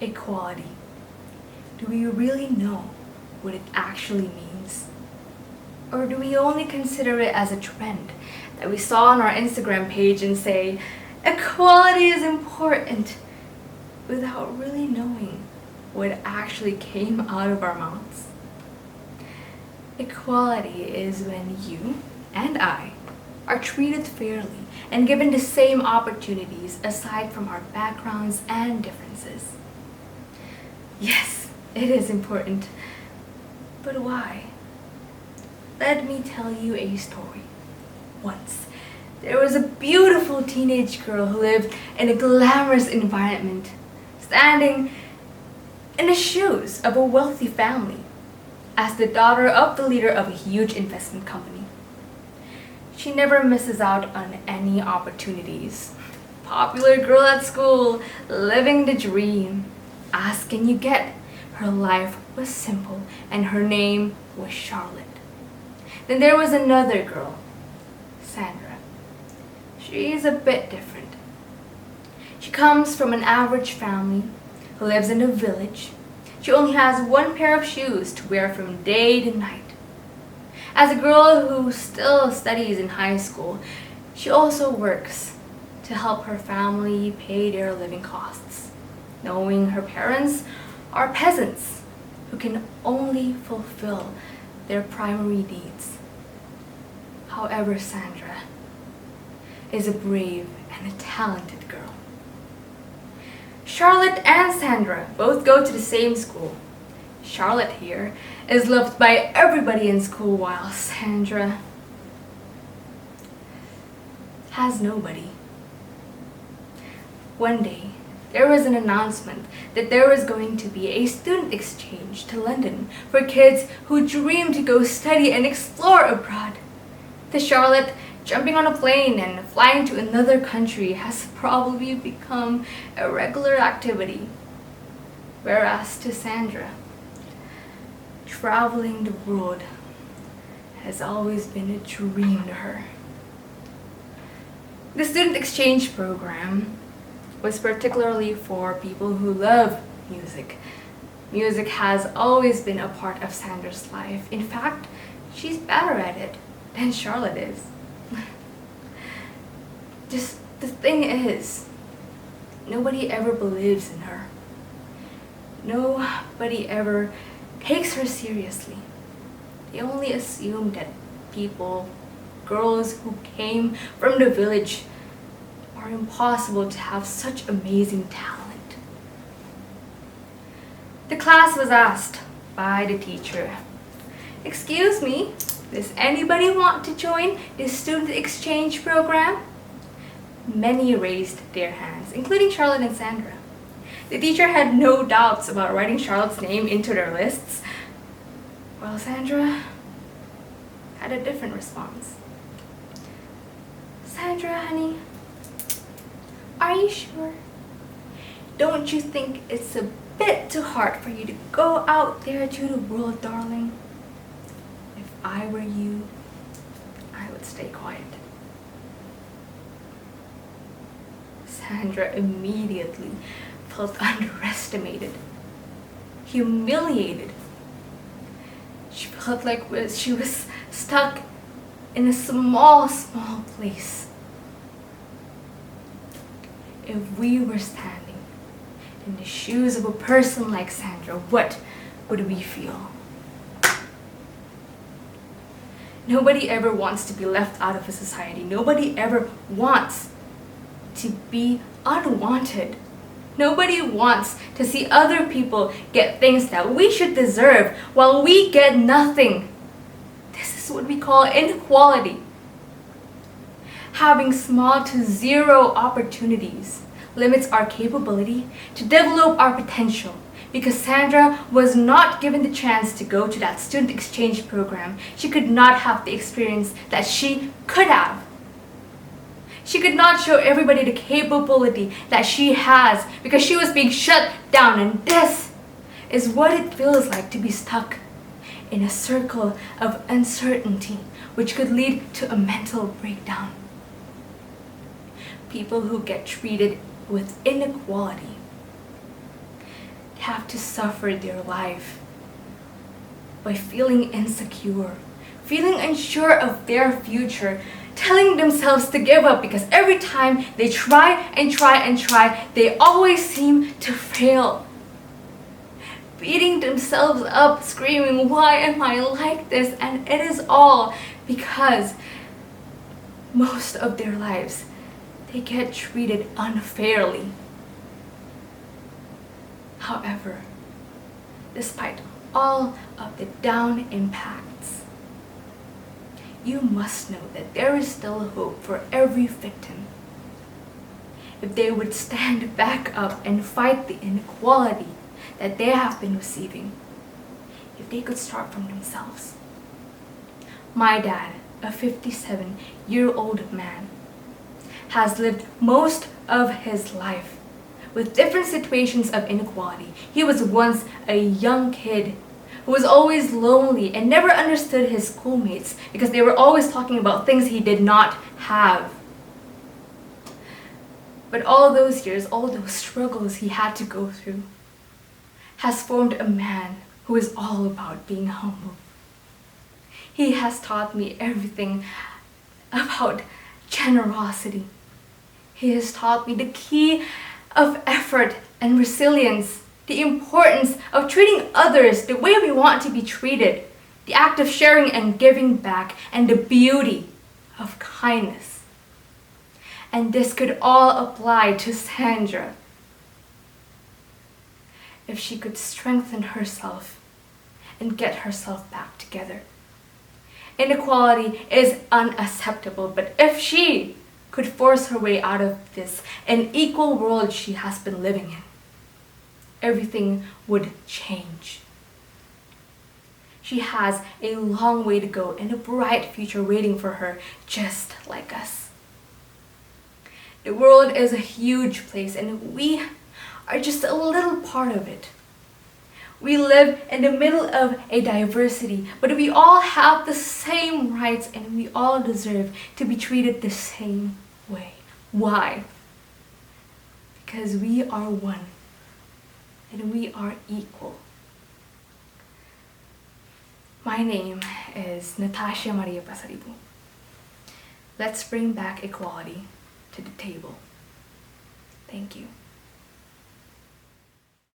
Equality. Do we really know what it actually means? Or do we only consider it as a trend that we saw on our Instagram page and say, equality is important, without really knowing what actually came out of our mouths? Equality is when you and I are treated fairly and given the same opportunities aside from our backgrounds and differences. Yes, it is important. But why? Let me tell you a story. Once, there was a beautiful teenage girl who lived in a glamorous environment, standing in the shoes of a wealthy family as the daughter of the leader of a huge investment company. She never misses out on any opportunities. Popular girl at school, living the dream. Ask and you get. Her life was simple and her name was Charlotte. Then there was another girl, Sandra. She's a bit different. She comes from an average family who lives in a village. She only has one pair of shoes to wear from day to night. As a girl who still studies in high school, she also works to help her family pay their living costs, knowing her parents are peasants who can only fulfill their primary needs. However, Sandra is a brave and a talented girl. Charlotte and Sandra both go to the same school. Charlotte here is loved by everybody in school while Sandra has nobody. One day, there was an announcement that there was going to be a student exchange to London for kids who dream to go study and explore abroad. To Charlotte, jumping on a plane and flying to another country has probably become a regular activity. Whereas to Sandra, traveling the world has always been a dream to her. The student exchange program was particularly for people who love music. Music has always been a part of Sandra's life. In fact, she's better at it than Charlotte is. Just the thing is, nobody ever believes in her. Nobody ever takes her seriously. They only assume that girls who came from the village, are impossible to have such amazing talent. The class was asked by the teacher, "Excuse me, does anybody want to join this student exchange program?" Many raised their hands, including Charlotte and Sandra. The teacher had no doubts about writing Charlotte's name into their lists, while Sandra had a different response. "Sandra, honey, are you sure? Don't you think it's a bit too hard for you to go out there to the world, darling? If I were you, I would stay quiet." Sandra immediately felt underestimated, humiliated. She felt like she was stuck in a small place. If we were standing in the shoes of a person like Sandra, what would we feel? Nobody ever wants to be left out of a society. Nobody ever wants to be unwanted. Nobody wants to see other people get things that we should deserve while we get nothing. This is what we call inequality. Having small to zero opportunities limits our capability to develop our potential. Because Sandra was not given the chance to go to that student exchange program, she could not have the experience that she could have. She could not show everybody the capability that she has because she was being shut down, and this is what it feels like to be stuck in a circle of uncertainty which could lead to a mental breakdown. People who get treated with inequality have to suffer their life by feeling insecure, feeling unsure of their future, telling themselves to give up because every time they try and try and try, they always seem to fail. Beating themselves up, screaming, "Why am I like this?" And it is all because most of their lives they get treated unfairly. However, despite all of the down impacts, you must know that there is still hope for every victim. If they would stand back up and fight the inequality that they have been receiving, if they could start from themselves. My dad, a 57-year-old man, has lived most of his life with different situations of inequality. He was once a young kid who was always lonely and never understood his schoolmates because they were always talking about things he did not have. But all those years, all those struggles he had to go through, has formed a man who is all about being humble. He has taught me everything about generosity. He has taught me the key of effort and resilience, the importance of treating others the way we want to be treated, the act of sharing and giving back, and the beauty of kindness. And this could all apply to Sandra if she could strengthen herself and get herself back together. Inequality is unacceptable, but if she could force her way out of this unequal world she has been living in, everything would change. She has a long way to go and a bright future waiting for her, just like us. The world is a huge place and we are just a little part of it. We live in the middle of a diversity, but we all have the same rights and we all deserve to be treated the same way. Why? Because we are one and we are equal. My name is Natasya Maria Pasaribu. Let's bring back equality to the table. Thank you.